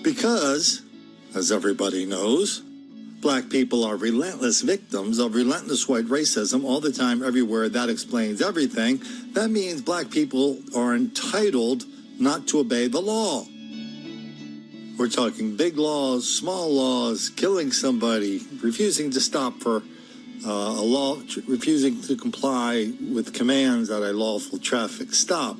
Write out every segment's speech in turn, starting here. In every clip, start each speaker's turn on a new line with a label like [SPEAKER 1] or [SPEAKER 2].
[SPEAKER 1] Because, as everybody knows, black people are relentless victims of relentless white racism all the time, everywhere. That explains everything. That means black people are entitled not to obey the law. We're talking big laws, small laws, killing somebody, refusing to stop for a law, refusing to comply with commands at a lawful traffic stop.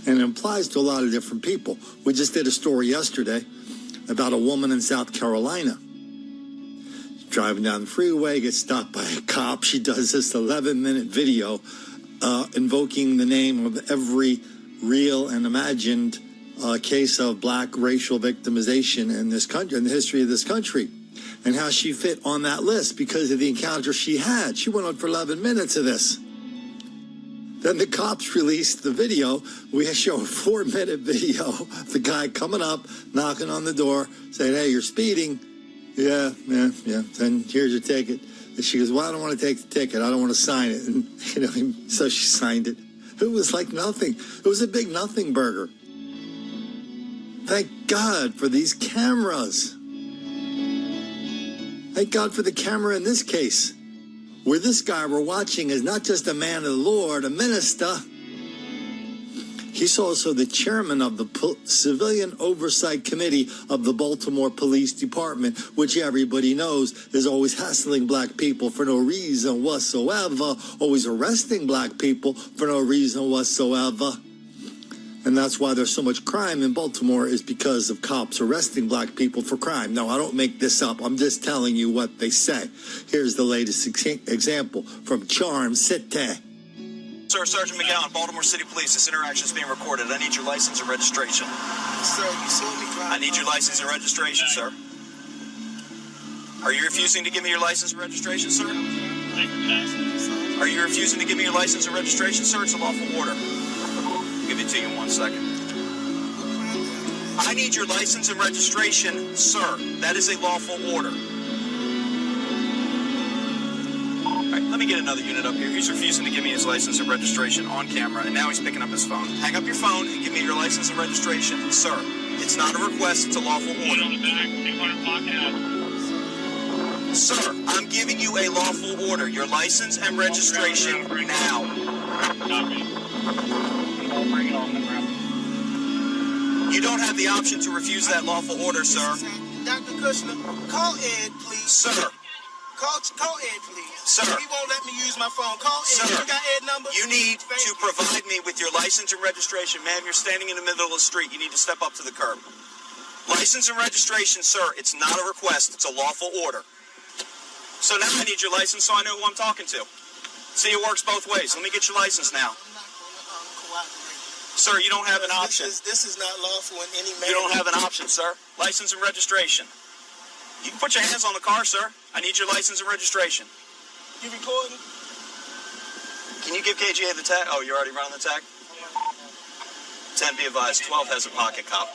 [SPEAKER 1] And it applies to a lot of different people. We just did a story yesterday about a woman in South Carolina. Driving down the freeway, gets stopped by a cop. She does this 11-minute video invoking the name of every real and imagined case of black racial victimization in this country, in the history of this country, and how she fit on that list because of the encounter she had. She went on for 11 minutes of this. Then the cops released the video. We show a 4-minute video of the guy coming up, knocking on the door, saying, "Hey, you're speeding." Yeah. Then here's your ticket. And she goes, "Well, I don't want to take the ticket. I don't want to sign it." And, so she signed it. It was like nothing. It was a big nothing burger. Thank God for these cameras. Thank God for the camera in this case, where this guy we're watching is not just a man of the Lord, a minister. He's also the chairman of the Civilian Oversight Committee of the Baltimore Police Department, which everybody knows is always hassling black people for no reason whatsoever, always arresting black people for no reason whatsoever. And that's why there's so much crime in Baltimore, is because of cops arresting black people for crime. No, I don't make this up. I'm just telling you what they say. Here's the latest example from Charm City.
[SPEAKER 2] Sir, Sergeant McGowan, Baltimore City Police. This interaction is being recorded. I need your license and registration.
[SPEAKER 3] Sir, you saw me drive.
[SPEAKER 2] I need your license and registration, sir. Are you refusing to give me your license and registration, sir? Are you refusing to give me your license and registration, sir? It's a lawful order. I'll give it to you in 1 second. I need your license and registration, sir. That is a lawful order. All right, let me get another unit up here. He's refusing to give me his license and registration on camera, and now he's picking up his phone. Hang up your phone and give me your license and registration, sir. It's not a request, it's a lawful order.
[SPEAKER 4] On the back, 200 block out.
[SPEAKER 2] Sir, I'm giving you a lawful order. Your license and registration now.
[SPEAKER 4] Copy. Bring it on the ground.
[SPEAKER 2] You don't have the option to refuse that lawful order, sir.
[SPEAKER 3] Dr. Kushner, call Ed, please.
[SPEAKER 2] Sir.
[SPEAKER 3] Call Ed, please.
[SPEAKER 2] Sir.
[SPEAKER 3] He won't let me use my phone. Call Ed.
[SPEAKER 2] Sir.
[SPEAKER 3] You got Ed number?
[SPEAKER 2] You need
[SPEAKER 3] Thank
[SPEAKER 2] to
[SPEAKER 3] you.
[SPEAKER 2] provide me with your license and registration. Ma'am, you're standing in the middle of the street. You need to step up to the curb. License and registration, sir. It's not a request. It's a lawful order. So now I need your license so I know who I'm talking to. See, it works both ways. Let me get your license now.
[SPEAKER 3] I'm not going to cooperate.
[SPEAKER 2] Sir, you don't have an option.
[SPEAKER 3] This is not lawful in any manner.
[SPEAKER 2] You don't have an option, sir. License and registration. You can put your hands on the car, sir. I need your license and registration.
[SPEAKER 3] You recording?
[SPEAKER 2] Can you give KGA the tag? Oh, you're already running the tag? 10, be advised. 12 has a pocket cop.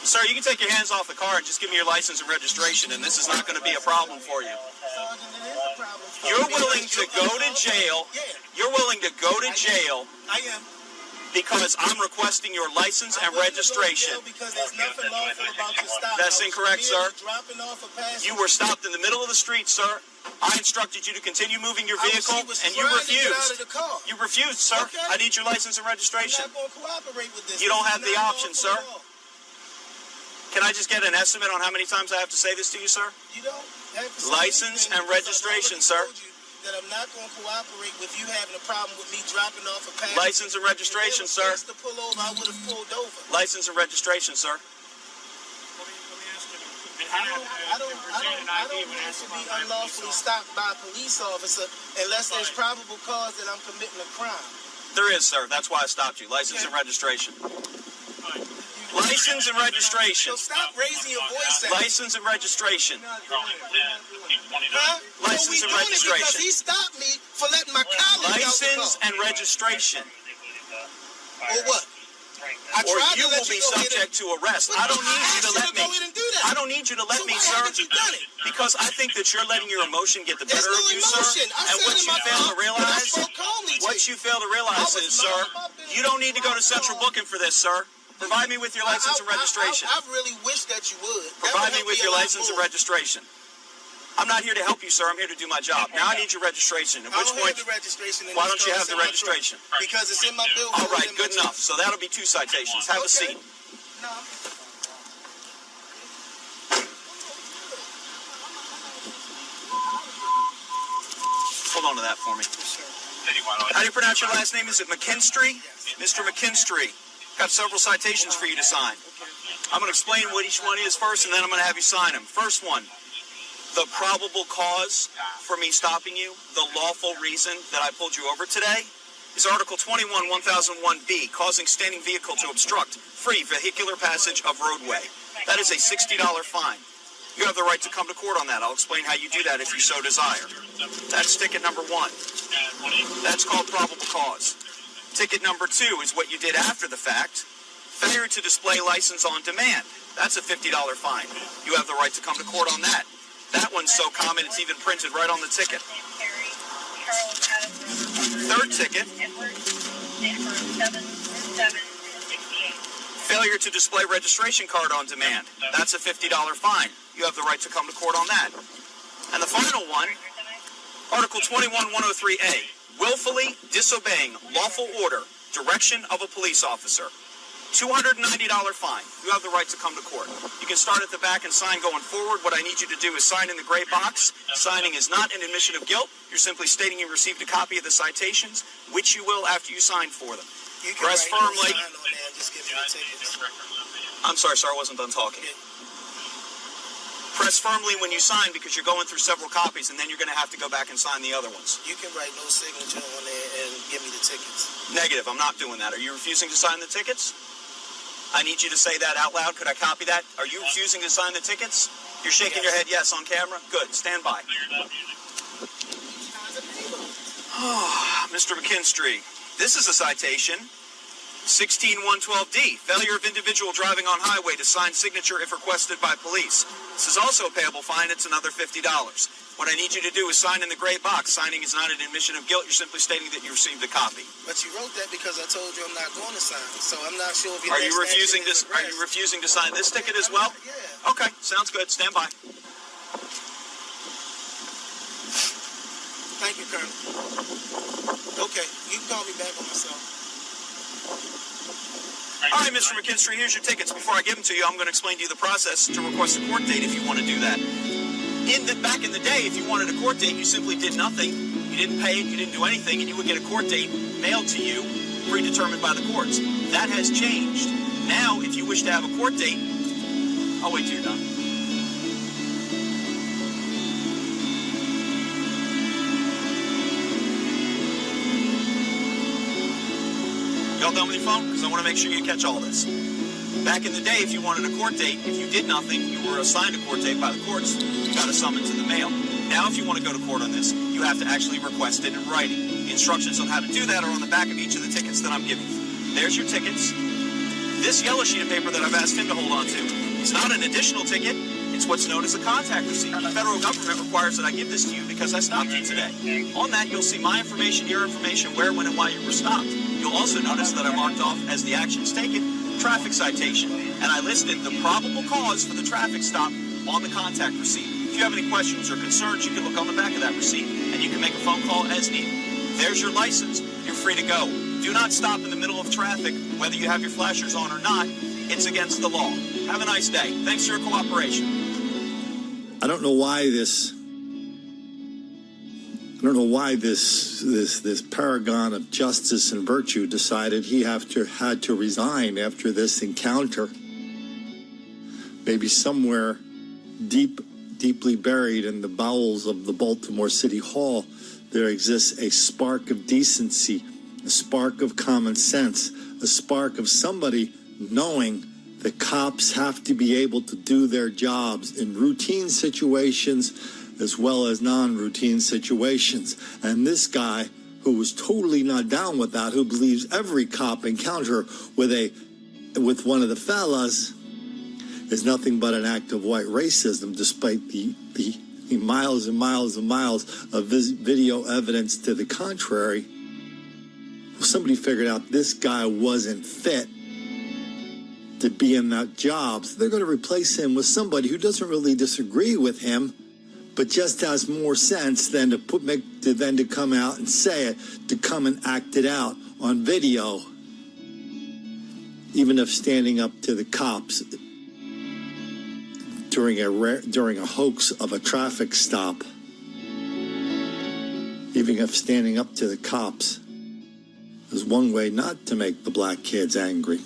[SPEAKER 2] Sir, you can take your hands off the car and just give me your license and registration, and this is not going to be a problem for you.
[SPEAKER 3] Sergeant, it is a problem.
[SPEAKER 2] You're willing to go to jail.
[SPEAKER 3] Yeah,
[SPEAKER 2] You're willing to go to jail
[SPEAKER 3] I am.
[SPEAKER 2] because I'm requesting your license and registration.
[SPEAKER 3] Because there's nothing lawful about your stop.
[SPEAKER 2] That's incorrect, sir.
[SPEAKER 3] Dropping off a passenger.
[SPEAKER 2] You were stopped in the middle of the street, sir. I instructed you to continue moving your vehicle,
[SPEAKER 3] She was
[SPEAKER 2] and you
[SPEAKER 3] trying to get out of
[SPEAKER 2] refused.
[SPEAKER 3] the car.
[SPEAKER 2] You refused, sir.
[SPEAKER 3] Okay.
[SPEAKER 2] I need your license and registration.
[SPEAKER 3] I'm not going to cooperate with this.
[SPEAKER 2] You don't
[SPEAKER 3] This
[SPEAKER 2] have
[SPEAKER 3] is
[SPEAKER 2] the
[SPEAKER 3] not
[SPEAKER 2] option,
[SPEAKER 3] lawful
[SPEAKER 2] sir.
[SPEAKER 3] at all.
[SPEAKER 2] Can I just get an estimate on how many times I have to say this to you, sir?
[SPEAKER 3] You don't have to say
[SPEAKER 2] License
[SPEAKER 3] anything
[SPEAKER 2] and
[SPEAKER 3] because
[SPEAKER 2] registration,
[SPEAKER 3] I've
[SPEAKER 2] sir.
[SPEAKER 3] already told you that I'm not going to cooperate with you having a problem with me dropping off a passenger.
[SPEAKER 2] License and registration,
[SPEAKER 3] If
[SPEAKER 2] sir.
[SPEAKER 3] there was space to pull over, I would have pulled over.
[SPEAKER 2] License and registration, sir.
[SPEAKER 4] Let me ask you.
[SPEAKER 3] I don't want to be unlawfully stopped by a police officer unless there's probable cause that I'm committing a crime.
[SPEAKER 2] There is, sir. That's why I stopped you. License and registration. License and registration.
[SPEAKER 3] So stop raising your voice at me.
[SPEAKER 2] License and registration.
[SPEAKER 3] Huh?
[SPEAKER 2] License and registration.
[SPEAKER 3] Because he stopped me for letting my colleague
[SPEAKER 2] License
[SPEAKER 3] out the car.
[SPEAKER 2] and registration.
[SPEAKER 3] Or what? I
[SPEAKER 2] Or
[SPEAKER 3] tried
[SPEAKER 2] you
[SPEAKER 3] to let
[SPEAKER 2] will be
[SPEAKER 3] go ahead
[SPEAKER 2] subject to arrest. I don't need you to let me.
[SPEAKER 3] Go ahead and do that.
[SPEAKER 2] I don't need you to let
[SPEAKER 3] So
[SPEAKER 2] me,
[SPEAKER 3] why
[SPEAKER 2] sir.
[SPEAKER 3] haven't you done it?
[SPEAKER 2] Because I think that you're letting your emotion get the
[SPEAKER 3] There's
[SPEAKER 2] better
[SPEAKER 3] no
[SPEAKER 2] of you, sir.
[SPEAKER 3] emotion. I
[SPEAKER 2] And
[SPEAKER 3] said
[SPEAKER 2] what
[SPEAKER 3] in
[SPEAKER 2] you
[SPEAKER 3] my
[SPEAKER 2] fail to
[SPEAKER 3] mouth, but I
[SPEAKER 2] realize,
[SPEAKER 3] spoke calmly to
[SPEAKER 2] what
[SPEAKER 3] you.
[SPEAKER 2] you fail to realize
[SPEAKER 3] I was
[SPEAKER 2] is, sir,
[SPEAKER 3] minding my business.
[SPEAKER 2] you don't need to go to central booking for this, sir. Provide me with your license and registration.
[SPEAKER 3] I really wish that you would.
[SPEAKER 2] Provide me with your license and registration. I'm not here to help you, sir. I'm here to do my job. Now I need your registration. At which point,
[SPEAKER 3] the registration.
[SPEAKER 2] why don't you have the registration?
[SPEAKER 3] Because it's in my bill.
[SPEAKER 2] All right, good enough. So that'll be 2 citations. Have a seat.
[SPEAKER 3] No.
[SPEAKER 2] Hold on to that for me. How do you pronounce your last name? Is it McKinstry? Mr. McKinstry. Got several citations for you to sign. I'm going to explain what each one is first, and then I'm going to have you sign them. First one, the probable cause for me stopping you, the lawful reason that I pulled you over today, is Article 21, 1001B, causing standing vehicle to obstruct free vehicular passage of roadway. That is a $60 fine. You have the right to come to court on that. I'll explain how you do that if you so desire. That's ticket number 1. That's called probable cause. Ticket number 2 is what you did after the fact. Failure to display license on demand. That's a $50 fine. You have the right to come to court on that. That one's so common it's even printed right on the ticket. Third ticket. Failure to display registration card on demand. That's a $50 fine. You have the right to come to court on that. And the final one, Article 21-103A, willfully disobeying lawful order, direction of a police officer. $290 fine. You have the right to come to court. You can start at the back and sign going forward. What I need you to do is sign in the gray box. Signing is not an admission of guilt. You're simply stating you received a copy of the citations, which you will after you sign for them.
[SPEAKER 3] You can
[SPEAKER 2] Press firmly.
[SPEAKER 3] sign on there and just give me the tickets.
[SPEAKER 2] I'm sorry, sir. I wasn't done talking. Press firmly when you sign because you're going through several copies, and then you're going to have to go back and sign the other ones.
[SPEAKER 3] You can write no signature on there and give me the tickets.
[SPEAKER 2] Negative. I'm not doing that. Are you refusing to sign the tickets? I need you to say that out loud. Could I copy that? Are you refusing to sign the tickets? You're shaking your head yes on camera? Good. Stand by. Mr. McKinstry, this is a citation. 16112D, failure of individual driving on highway to sign signature if requested by police. This is also a payable fine. It's another $50. What I need you to do is sign in the gray box. Signing is not an admission of guilt. You're simply stating that you received a copy.
[SPEAKER 3] But you wrote that because I told you I'm not going to sign. So I'm not sure if
[SPEAKER 2] Are you refusing to sign this ticket as well?
[SPEAKER 3] Yeah.
[SPEAKER 2] Okay, sounds good. Stand by.
[SPEAKER 3] Thank you, Colonel. Okay, you can call me back on my cell.
[SPEAKER 2] All right, Mr. McKinstry, here's your tickets. Before I give them to you, I'm going to explain to you the process to request a court date if you want to do that. Back in the day, if you wanted a court date, you simply did nothing. You didn't pay it, you didn't do anything, and you would get a court date mailed to you, predetermined by the courts. That has changed. Now, if you wish to have a court date, I'll wait till you're done. Y'all done with your phone? Because I want to make sure you catch all this. Back in the day, if you wanted a court date, if you did nothing, you were assigned a court date by the courts, you got a summons in the mail. Now, if you want to go to court on this, you have to actually request it in writing. The instructions on how to do that are on the back of each of the tickets that I'm giving you. There's your tickets. This yellow sheet of paper that I've asked him to hold on to is not an additional ticket. It's what's known as a contact receipt. The federal government requires that I give this to you because I stopped you today. On that, you'll see my information, your information, where, when, and why you were stopped. You'll also notice that I marked off as the actions taken, traffic citation, and I listed the probable cause for the traffic stop on the contact receipt. If you have any questions or concerns, you can look on the back of that receipt, and you can make a phone call as needed. There's your license. You're free to go. Do not stop in the middle of traffic, whether you have your flashers on or not. It's against the law. Have a nice day. Thanks for your cooperation.
[SPEAKER 1] I don't know why this paragon of justice and virtue decided he had to resign after this encounter. Maybe somewhere deeply buried in the bowels of the Baltimore City Hall, there exists a spark of decency, a spark of common sense, a spark of somebody knowing that cops have to be able to do their jobs in routine situations as well as non-routine situations. And this guy, who was totally not down with that, who believes every cop encounter with one of the fellas is nothing but an act of white racism, despite the miles and miles and miles of video evidence to the contrary. Somebody figured out this guy wasn't fit. to be in that job. So they're going to replace him with somebody who doesn't really disagree with him, but just has more sense than to come out and say it, to come and act it out on video, even if standing up to the cops during a hoax of a traffic stop, even if standing up to the cops is one way not to make the black kids angry.